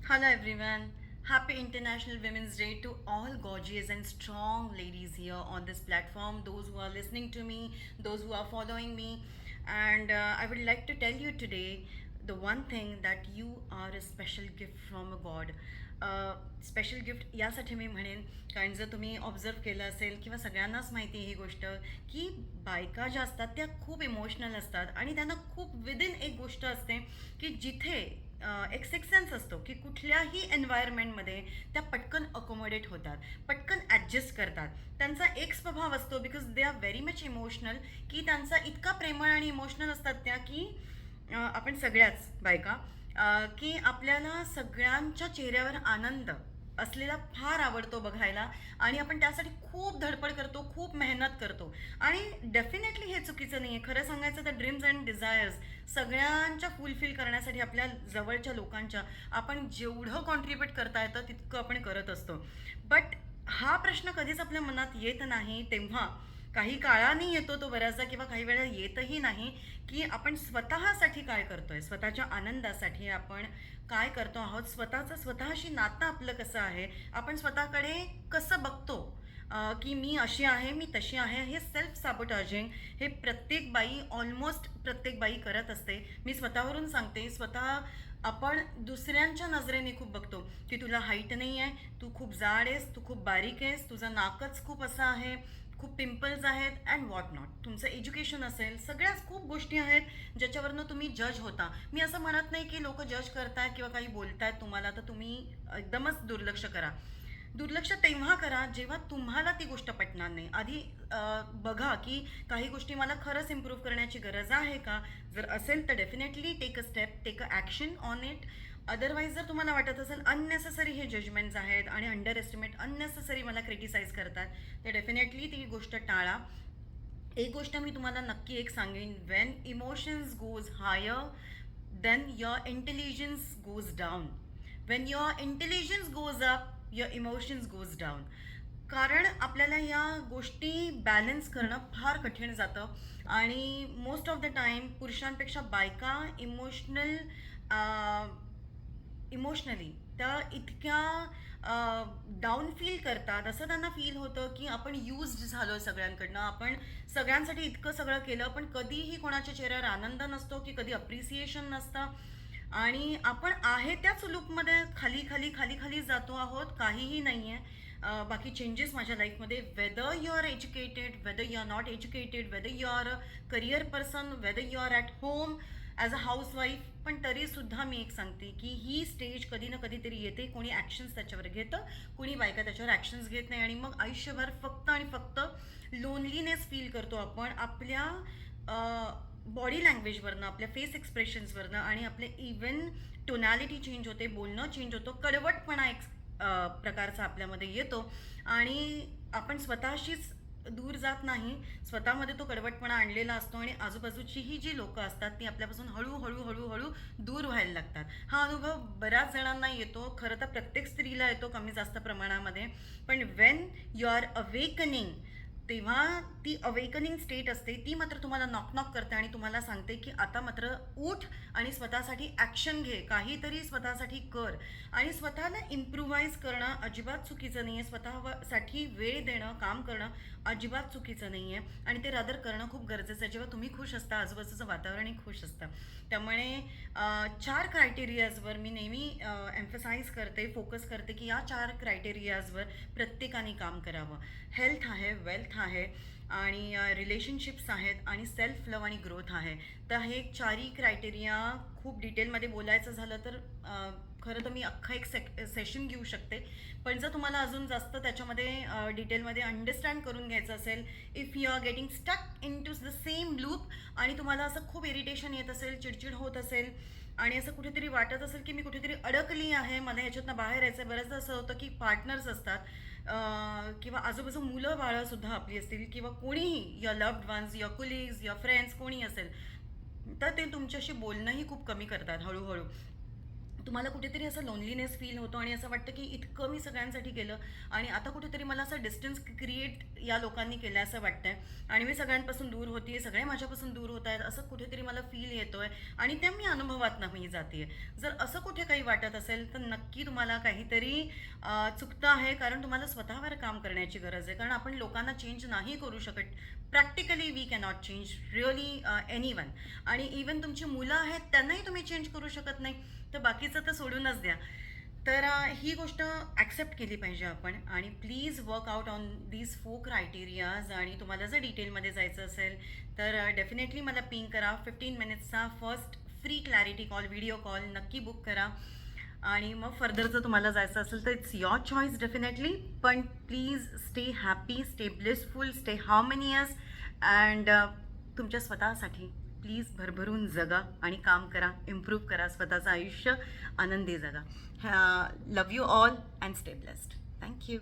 Hello everyone. Happy International Women's Day to all gorgeous and strong ladies here on this platform, those who are listening to me, those who are following me. And I would like to tell you today the one thing that you are a special gift from a God. Special gift यासाठी मी म्हणेन कारण जर तुम्ही observe केलं असेल किंवा सगळ्यांनाच माहिती आहे ही गोष्ट की बायका ज्या असतात त्या खूप इमोशनल असतात आणि त्यांना खूप विदिन एक गोष्ट असते की जिथे एक सिक्स सेन्स असतो की कुठल्याही एन्व्हायरमेंटमध्ये त्या पटकन अकोमोडेट होतात, पटकन ॲडजस्ट करतात. त्यांचा एक स्वभाव असतो because they are very much emotional, की त्यांचा इतका प्रेमळ आणि इमोशनल असतात त्या की आपण सगळ्याच बायका की आपल्याला सगळ्यांच्या चेहऱ्यावर आनंद असलेला फार आवडतो बघायला आणि आपण त्यासाठी खूप धडपड करतो, खूप मेहनत करतो. आणि डेफिनेटली हे चुकीचं नाही आहे. खरं सांगायचं तर ड्रीम्स अँड डिझायर्स सगळ्यांच्या फुलफिल करण्यासाठी आपल्या जवळच्या लोकांच्या आपण जेवढं कॉन्ट्रीब्यूट करता येतं तितकं आपण करत असतो. बट हा प्रश्न कधीच आपल्या मनात येत नाही तेव्हा काही काळाने येतो तो बऱ्याचदा किंवा काही वेळा येतही नाही की आपण स्वतःसाठी काय करतोय, स्वतःच्या आनंदासाठी आपण काय करतो आहोत, स्वतःचं स्वतःशी नातं आपलं कसं आहे, आपण स्वतःकडे कसं बघतो की मी अशी आहे, मी तशी आहे. हे सेल्फ साबोटाजिंग हे प्रत्येक बाई, ऑलमोस्ट प्रत्येक बाई करत असते. मी स्वतःवरून सांगते, स्वतः आपण दुसऱ्यांच्या नजरेने खूप बघतो की तुला हाईट नाही आहे, तू खूप जाड आहेस, तू खूप बारीक आहेस, तुझं नाकच खूप असं आहे, खूप पिंपल्स आहेत अँड वॉट नॉट. तुमचं एज्युकेशन असेल, सगळ्याच खूप गोष्टी आहेत ज्याच्यावरनं तुम्ही जज होता. मी असं म्हणत नाही की लोक जज करतायत किंवा काही बोलतायत तुम्हाला तर तुम्ही एकदमच दुर्लक्ष करा. दुर्लक्ष तेव्हा करा जेव्हा तुम्हाला ती गोष्ट पटणार नाही. आधी बघा की काही गोष्टी मला खरंच इम्प्रूव्ह करण्याची गरज आहे का. जर असेल तर definitely take a step, take an action on it. Otherwise जर तुम्हाला वाटत असेल अननेसेसरी हे जजमेंट्स आहेत आणि अंडर एस्टिमेट अननेसेसरी मला क्रिटिसाइज करतात, तर डेफिनेटली ती गोष्ट टाळा. एक गोष्ट मी तुम्हाला नक्की एक सांगेन, when emotions goes higher then your intelligence goes down. When your intelligence goes up your emotions goes down. कारण आपल्याला या गोष्टी बॅलन्स करणं फार कठीण जातं आणि मोस्ट ऑफ द टाईम पुरुषांपेक्षा बायका इमोशनली त्या इतक्या डाऊन फील करतात. असं त्यांना फील होतं की आपण यूज्ड झालो सगळ्यांकडनं, आपण सगळ्यांसाठी इतकं सगळं केलं पण कधीही कोणाच्या चेहऱ्यावर आनंद नसतो की कधी अप्रिसिएशन नसतं आणि आपण आहे त्याच लूपमध्ये खाली खाली खाली खाली जातो आहोत. काहीही नाही आहे बाकी चेंजेस माझ्या लाईफमध्ये. Whether you are educated, whether you are not educated, whether you are a career person, whether you are at home as a housewife, पण तरीसुद्धा मी एक सांगते की ही स्टेज कधी ना कधीतरी येते. कोणी ॲक्शन्स त्याच्यावर घेतं, कोणी बायका त्याच्यावर ॲक्शन्स घेत नाही आणि मग आयुष्यभर फक्त आणि फक्त लोनलीनेस फील करतो आपण आपल्या बॉडी लँग्वेजवरनं, आपल्या फेस एक्सप्रेशन्सवरनं आणि आपले इवन टोनॅलिटी चेंज होते, बोलणं चेंज होतं, कडवटपणा एक प्रकारचा आपल्यामध्ये येतो आणि आपण स्वतःशीच दूर जात नाही, स्वतःमध्ये तो कडवटपणा आणलेला असतो आणि आजूबाजूचीही जी लोकं असतात ती आपल्यापासून हळूहळू हळूहळू दूर व्हायला लागतात. हा अनुभव बऱ्याच जणांना येतो, खरं तर प्रत्येक स्त्रीला येतो कमी जास्त प्रमाणामध्ये. पण वेन यू आर अवेकनिंग तेव्हा ती अवेकनिंग स्टेट असते ती मात्र तुम्हाला नॉक नॉक करते आणि तुम्हाला सांगते की आता मात्र उठ आणि स्वतःसाठी ॲक्शन घे, काहीतरी स्वतःसाठी कर. आणि स्वतःला इम्प्रुव्हाइज करणं अजिबात चुकीचं नाही आहे, स्वतःसाठी वेळ देणं, काम करणं अजिबात चुकीचं नाही आहे आणि ते रादर करणं खूप गरजेचं आहे. जेव्हा तुम्ही खुश असता आजूबाजूचं वातावरणही खुश असतं. त्यामुळे 4 क्रायटेरियाजवर मी नेहमी एम्फसाईज करते, फोकस करते की या 4 क्रायटेरियाजवर प्रत्येकाने काम करावं. हेल्थ आहे, वेल्थ आहे आणि रिलेशनशिप्स आहेत आणि सेल्फ लव आणि ग्रोथ आहे. तर हे चारही क्रायटेरिया खूप डिटेलमध्ये बोलायचं झालं तर खरं तर मी अख्खा एक सेशन घेऊ शकते. पण जर तुम्हाला अजून जास्त त्याच्यामध्ये डिटेलमध्ये अंडरस्टँड करून घ्यायचं असेल, if you are getting stuck in to the same loop आणि तुम्हाला असं खूप इरिटेशन येत असेल, चिडचिड होत असेल आणि असं कुठेतरी वाटत असेल की मी कुठेतरी अडकली आहे, मला ह्याच्यातनं बाहेर यायचं आहे. बऱ्याचदा असं होतं की पार्टनर्स असतात किंवा आजूबाजू मुलं बाळंसुद्धा आपली असतील किंवा कोणीही, your loved ones, your colleagues, your friends कोणी असेल, तर ते तुमच्याशी बोलणंही खूप कमी करतात हळूहळू. तुम्हाला कुठेतरी असं लोनलीनेस फील होतो आणि असं वाटतं की इतकं मी सगळ्यांसाठी केलं आणि आता कुठेतरी मला असं डिस्टन्स क्रिएट या लोकांनी केलं असं वाटतंय आणि मी सगळ्यांपासून दूर होतीये, सगळे माझ्यापासून दूर होत आहेत असं कुठेतरी मला फील येतोय आणि त्या मी अनुभवात मी जाते. जर असं कुठे काही वाटत असेल तर नक्की तुम्हाला काहीतरी चुकतं आहे, कारण तुम्हाला स्वतःवर काम करण्याची गरज आहे. कारण आपण लोकांना चेंज नाही करू शकत. Practically we cannot change really anyone. आणि इवन तुमची मुलं आहेत त्यांनाही तुम्ही चेंज करू शकत नाही, तर बाकीचं तर सोडूनच द्या. तर ही गोष्ट ॲक्सेप्ट केली पाहिजे आपण आणि please work out on these 4 criterias. आणि तुम्हाला जर डिटेलमध्ये जायचं असेल तर डेफिनेटली मला पिंग करा. 15 मिनिट्सचा first free clarity call, video call नक्की बुक करा. आणि मग फर्दर जर तुम्हाला जायचं असेल तर इट्स युअर चॉईस डेफिनेटली. पण please stay happy, stay blissful, stay harmonious and तुमच्या स्वतःसाठी प्लीज भरभरून जगा आणि काम करा, इम्प्रूव्ह करा स्वतःचं आयुष्य, आनंदी जगा. Love you all and stay blessed. Thank you.